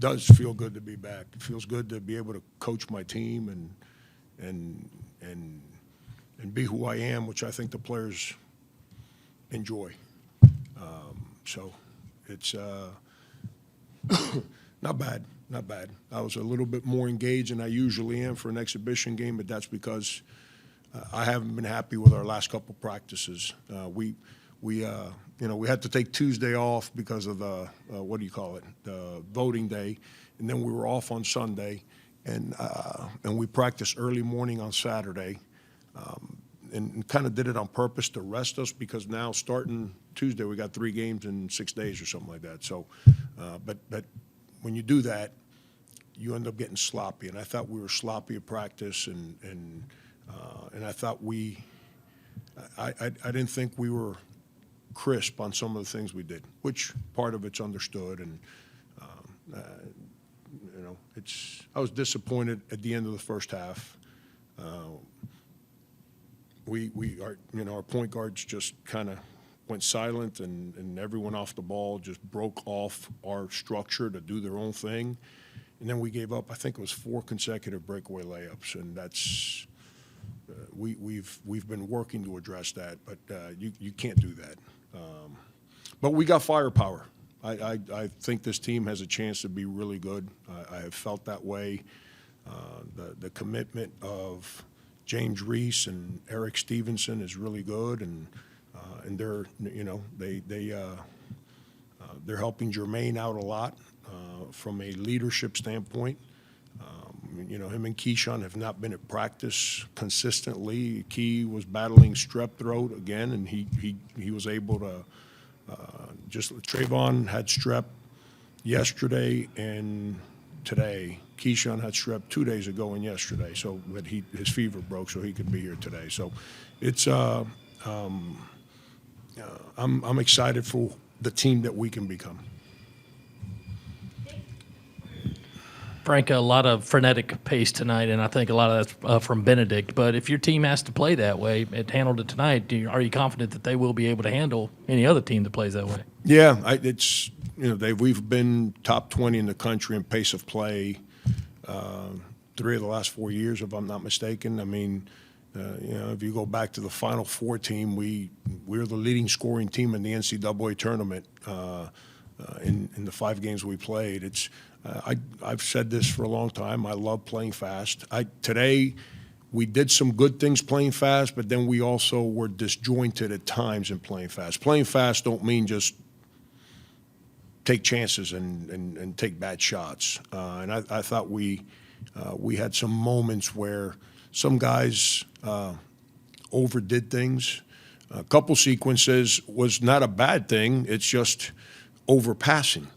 does feel good to be back. It feels good to be able to coach my team and be who I am, which I think the players enjoy. So it's not bad, not bad. I was a little bit more engaged than I usually am for an exhibition game, but that's because I haven't been happy with our last couple practices. We had to take Tuesday off because of the the voting day, and then we were off on Sunday, and we practiced early morning on Saturday, and kind of did it on purpose to rest us because now starting Tuesday we got 3 games in 6 days or something like that. So, but when you do that, you end up getting sloppy, and I thought we were sloppy at practice, and I thought I didn't think we were crisp on some of the things we did, which part of it's understood, and I was disappointed at the end of the first half. Our point guards just kind of went silent, and everyone off the ball just broke off our structure to do their own thing, and then we gave up. I think it was 4 consecutive breakaway layups, and that's we've been working to address that, but you can't do that. But we got firepower. I think this team has a chance to be really good. I have felt that way. The commitment of James Reese and Eric Stevenson is really good, and they're they're helping Jermaine out a lot from a leadership standpoint. Him and Keyshawn have not been at practice consistently. Key was battling strep throat again, and he was able to Trayvon had strep yesterday and today. Keyshawn had strep 2 days ago and yesterday, but his fever broke, so he could be here today. So it's I'm excited for the team that we can become. Frank, a lot of frenetic pace tonight, and I think a lot of that's from Benedict. But if your team has to play that way, it handled it tonight. Are you confident that they will be able to handle any other team that plays that way? Yeah, we've been top 20 in the country in pace of play 3 of the last 4 years, if I'm not mistaken. I mean, if you go back to the Final Four team, we're the leading scoring team in the NCAA tournament in the 5 games we played. I've said this for a long time. I love playing fast. Today, we did some good things playing fast, but then we also were disjointed at times in playing fast. Playing fast don't mean just take chances and take bad shots. And I thought we had some moments where some guys overdid things. A couple sequences was not a bad thing. It's just overpassing.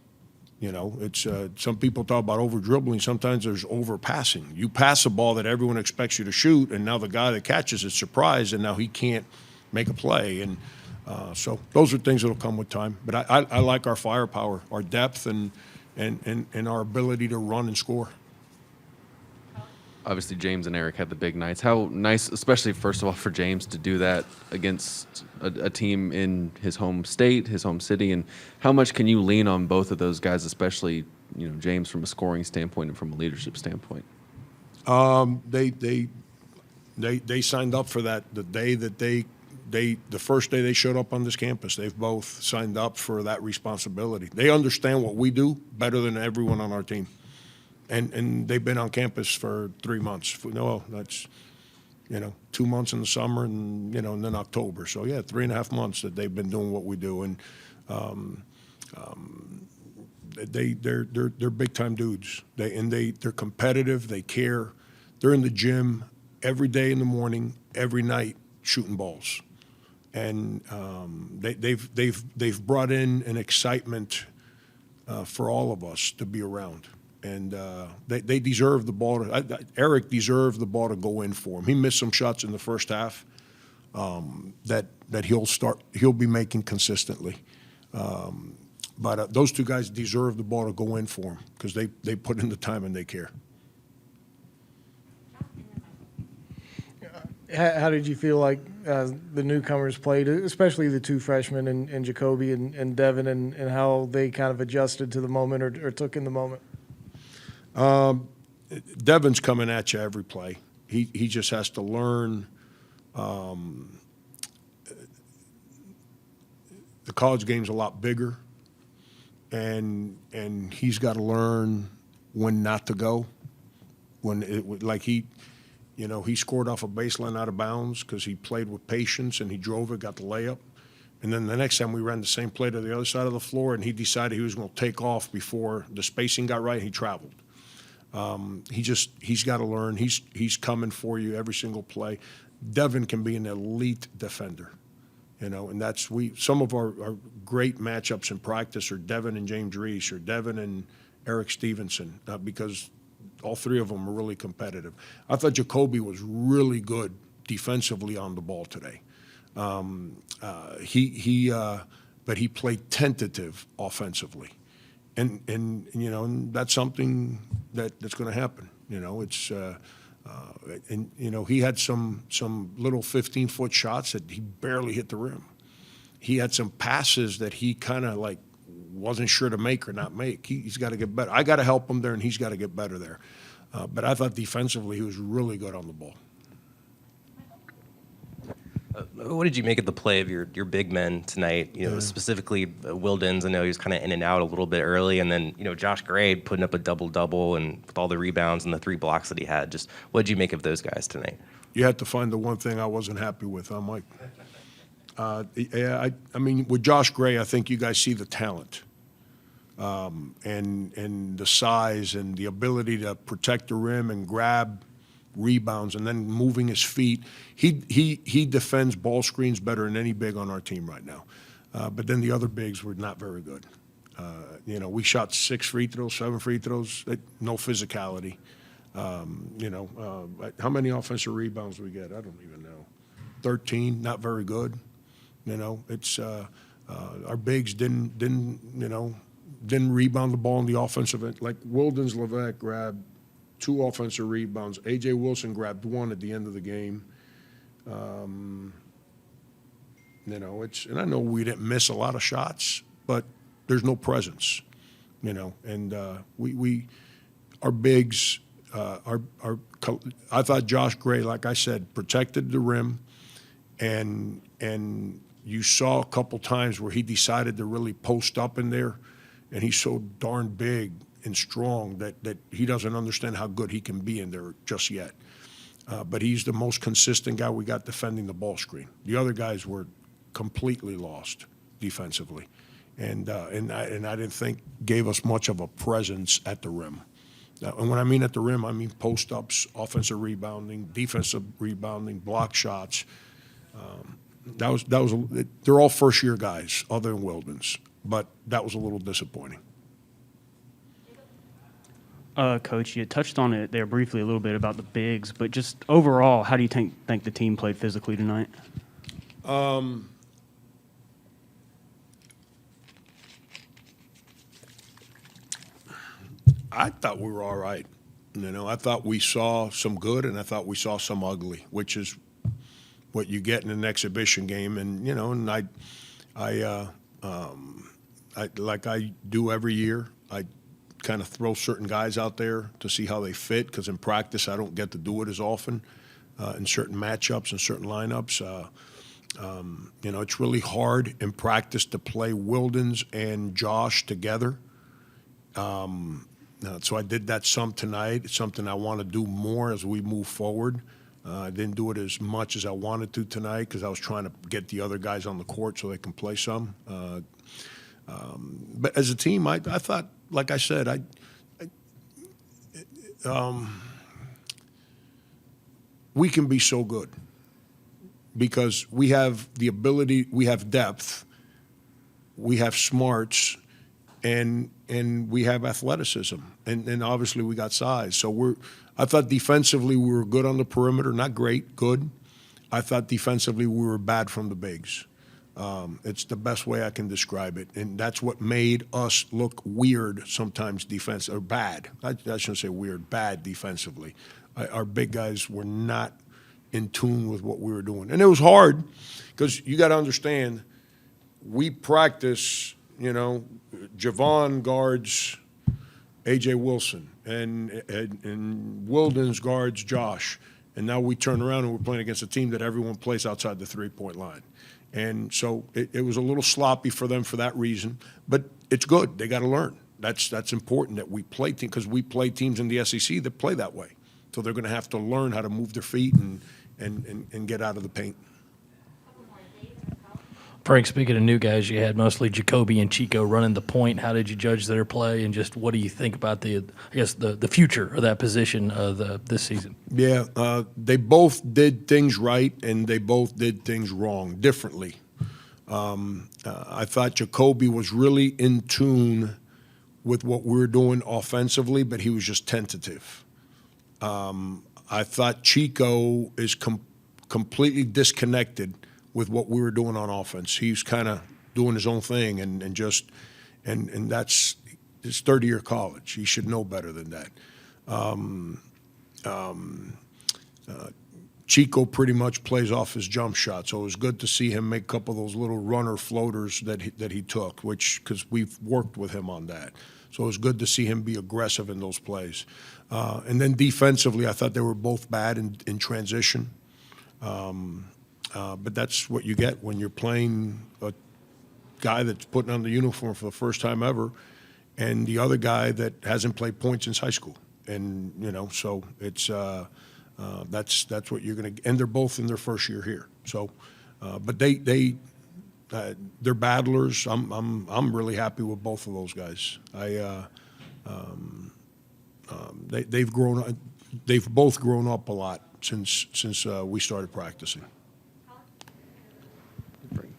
It's some people talk about over dribbling. Sometimes there's overpassing. You pass a ball that everyone expects you to shoot, and now the guy that catches it's surprised, and now he can't make a play. And so those are things that'll come with time. But I like our firepower, our depth, and our ability to run and score. Obviously, James and Eric had the big nights. How nice, especially first of all, for James to do that against a team in his home state, his home city, and how much can you lean on both of those guys, especially James from a scoring standpoint and from a leadership standpoint? They signed up for that the day that the first day they showed up on this campus. They've both signed up for that responsibility. They understand what we do better than everyone on our team. And they've been on campus for 3 months. No, that's 2 months in the summer and and then October. So yeah, 3.5 months that they've been doing what we do, and they're big time dudes. They're competitive. They care. They're in the gym every day in the morning, every night shooting balls, and they've brought in an excitement for all of us to be around. And they deserve the ball. Eric deserved the ball to go in for him. He missed some shots in the first half that he'll be making consistently. But those 2 guys deserve the ball to go in for him because they put in the time and they care. How did you feel like the newcomers played, especially the 2 freshmen and Jacoby and Devin, and how they kind of adjusted to the moment or took in the moment? Devin's coming at you every play. He just has to learn. The college game's a lot bigger, and he's got to learn when not to go. He scored off a baseline out of bounds because he played with patience and he drove it, got the layup. And then the next time we ran the same play to the other side of the floor, and he decided he was going to take off before the spacing got right. He traveled. He's got to learn. He's coming for you every single play. Devin can be an elite defender, and that's some of our great matchups in practice are Devin and James Reese or Devin and Eric Stevenson because all three of them are really competitive. I thought Jacoby was really good defensively on the ball today. But he played tentative offensively, and that's something that's going to happen. He had some little 15-foot shots that he barely hit the rim. He had some passes that he kind of wasn't sure to make or not make. He's got to get better. I got to help him there, and he's got to get better there. But I thought defensively he was really good on the ball. What did you make of the play of your big men tonight? Specifically Wildens. I know he was kind of in and out a little bit early, and then Josh Gray putting up a double and with all the rebounds and the 3 blocks that he had. Just what did you make of those guys tonight? You had to find the one thing I wasn't happy with, huh, Mike? I mean, with Josh Gray, I think you guys see the talent and the size and the ability to protect the rim and grab rebounds and then moving his feet. He defends ball screens better than any big on our team right now. But then the other bigs were not very good. We shot 6 free throws, 7 free throws, no physicality. How many offensive rebounds we get? I don't even know. 13, not very good. It's our bigs didn't rebound the ball in the offensive end. Like Wildens Levesque grabbed 2 offensive rebounds. A.J. Wilson grabbed 1 at the end of the game. And I know we didn't miss a lot of shots, but there's no presence, and our bigs, I thought Josh Gray, like I said, protected the rim, and you saw a couple times where he decided to really post up in there, and he's so darn big and strong that he doesn't understand how good he can be in there just yet. But he's the most consistent guy we got defending the ball screen. The other guys were completely lost defensively, and I didn't think gave us much of a presence at the rim. And when I mean at the rim, I mean post-ups, offensive rebounding, defensive rebounding, block shots. They're all first-year guys, other than Wildens, but that was a little disappointing. Coach, you touched on it there briefly a little bit about the bigs, but just overall, how do you think the team played physically tonight? I thought we were all right. I thought we saw some good, and I thought we saw some ugly, which is what you get in an exhibition game. And I like I do every year, I kind of throw certain guys out there to see how they fit, because in practice I don't get to do it as often in certain matchups and certain lineups. It's really hard in practice to play Wildens and Josh together. So I did that some tonight. It's something I want to do more as we move forward. I didn't do it as much as I wanted to tonight because I was trying to get the other guys on the court so they can play some. But as a team, I thought, like I said, we can be so good because we have the ability, we have depth, we have smarts, and we have athleticism, and obviously we got size. So I thought defensively we were good on the perimeter, not great, good. I thought defensively we were bad from the bigs. It's the best way I can describe it, and that's what made us look weird sometimes or bad. I shouldn't say weird, bad defensively. Our big guys were not in tune with what we were doing. And it was hard because you got to understand, we practice, Javon guards A.J. Wilson, and Wilden's guards Josh. And now we turn around and we're playing against a team that everyone plays outside the three-point line. And so it was a little sloppy for them for that reason. But it's good. They got to learn. That's important that we play teams, because we play teams in the SEC that play that way. So they're going to have to learn how to move their feet and get out of the paint. Frank, speaking of new guys, you had mostly Jacoby and Chico running the point. How did you judge their play, and just what do you think about the future of that position this season? Yeah, they both did things right, and they both did things wrong, differently. I thought Jacoby was really in tune with what we were doing offensively, but he was just tentative. I thought Chico is completely disconnected with what we were doing on offense. He's kind of doing his own thing, and that's his third-year college. He should know better than that. Chico pretty much plays off his jump shot, so it was good to see him make a couple of those little runner floaters that he took, because we've worked with him on that. So it was good to see him be aggressive in those plays. And then defensively, I thought they were both bad in transition. But that's what you get when you're playing a guy that's putting on the uniform for the first time ever, and the other guy that hasn't played points since high school. And so it's that's what you're going to. And they're both in their first year here. So, but they're battlers. I'm really happy with both of those guys. They've grown. They've both grown up a lot since we started practicing.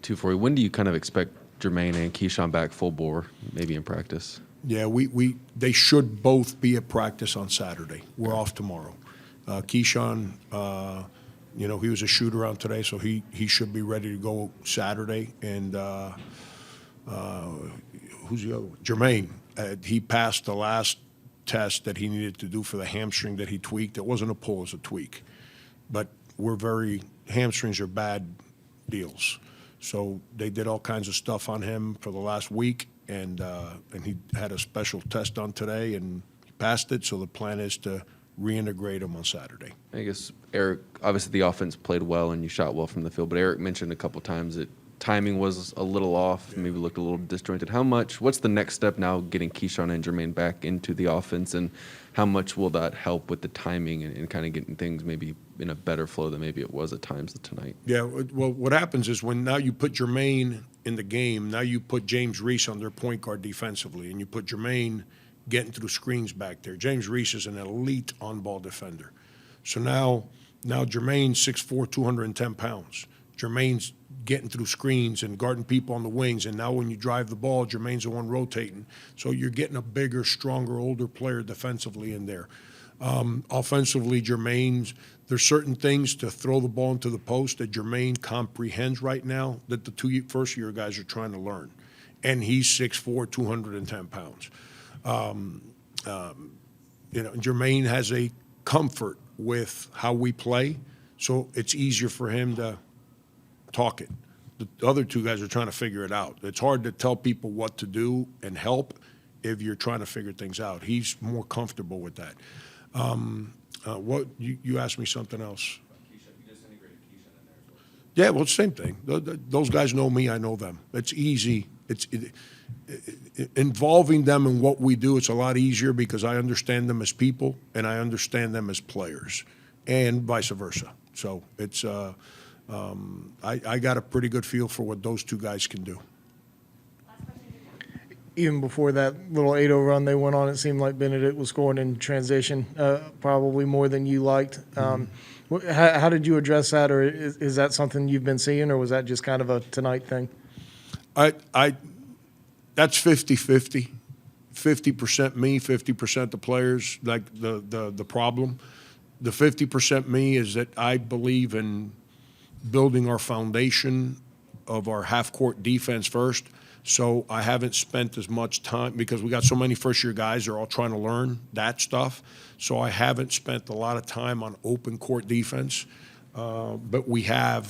2 for you. When do you kind of expect Jermaine and Keyshawn back full bore, maybe in practice? Yeah, they should both be at practice on Saturday. We're off tomorrow. Keyshawn, he was a shoot around today, so he should be ready to go Saturday. And who's the other one? Jermaine. He passed the last test that he needed to do for the hamstring that he tweaked. It wasn't a pull, it was a tweak. But hamstrings are bad deals. So they did all kinds of stuff on him for the last week, and he had a special test done today, and he passed it. So the plan is to reintegrate him on Saturday. I guess, Eric, obviously the offense played well and you shot well from the field, but Eric mentioned a couple times that timing was a little off, maybe looked a little disjointed. What's the next step now getting Keyshawn and Jermaine back into the offense, and how much will that help with the timing and kind of getting things maybe in a better flow than maybe it was at times tonight? Yeah, well, what happens is when now you put Jermaine in the game, now you put James Reese on their point guard defensively, and you put Jermaine getting through screens back there. James Reese is an elite on-ball defender. So now Jermaine's 6'4", 210 pounds. Jermaine's getting through screens and guarding people on the wings, and now when you drive the ball, Jermaine's the one rotating. So you're getting a bigger, stronger, older player defensively in there. Offensively, there's certain things to throw the ball into the post that Jermaine comprehends right now that the 2 first-year guys are trying to learn. And he's 6'4", 210 pounds. Jermaine has a comfort with how we play, so it's easier for him to talk it. The other two guys are trying to figure it out. It's hard to tell people what to do and help if you're trying to figure things out. He's more comfortable with that. What you asked me something else. You just integrated Keyshawn in there as well. Yeah, well, it's the same thing. Those guys know me, I know them. It's easy. Involving them in what we do, it's a lot easier because I understand them as people and I understand them as players, and vice versa. So it's I got a pretty good feel for what those two guys can do. Even before that little 8-0 run they went on, it seemed like Benedict was scoring in transition, probably more than you liked. How did you address that, or is that something you've been seeing, or was that just kind of a tonight thing? That's 50-50. 50% me, 50% the players, like the problem. The 50% me is that I believe in building our foundation of our half-court defense first. So I haven't spent as much time because we got so many first-year guys. They're all trying to learn that stuff. So I haven't spent a lot of time on open court defense. But we've had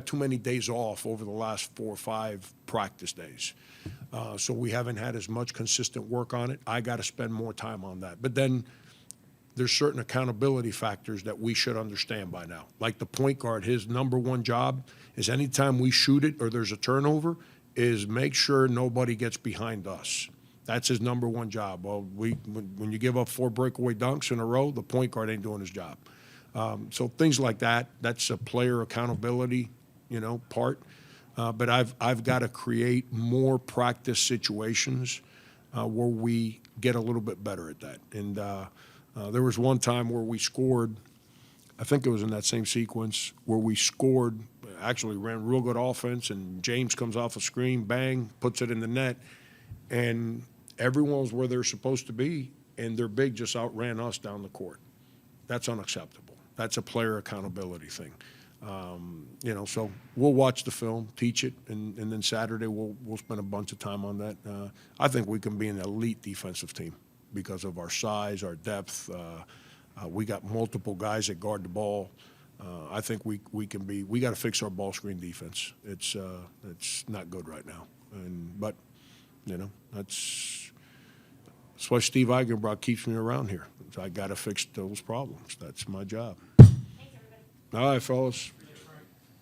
too many days off over the last 4 or 5 practice days. So we haven't had as much consistent work on it. I got to spend more time on that. But then there's certain accountability factors that we should understand by now. Like the point guard, his number one job is anytime we shoot it or there's a turnover, is make sure nobody gets behind us. That's his number one job. Well, when you give up 4 breakaway dunks in a row, the point guard ain't doing his job. So things like that, that's a player accountability, part. But I've got to create more practice situations where we get a little bit better at that. And there was one time where we scored, I think it was in that same sequence, where we scored, actually ran real good offense, and James comes off a screen, bang, puts it in the net, and everyone was where they're supposed to be, and their big just outran us down the court. That's unacceptable. That's a player accountability thing. So we'll watch the film, teach it, and then Saturday we'll spend a bunch of time on that. I think we can be an elite defensive team because of our size, our depth. We got multiple guys that guard the ball. I think we can be. We got to fix our ball screen defense. It's not good right now, but that's why Steve Eigenbrock keeps me around here. I got to fix those problems. That's my job. All right, fellas.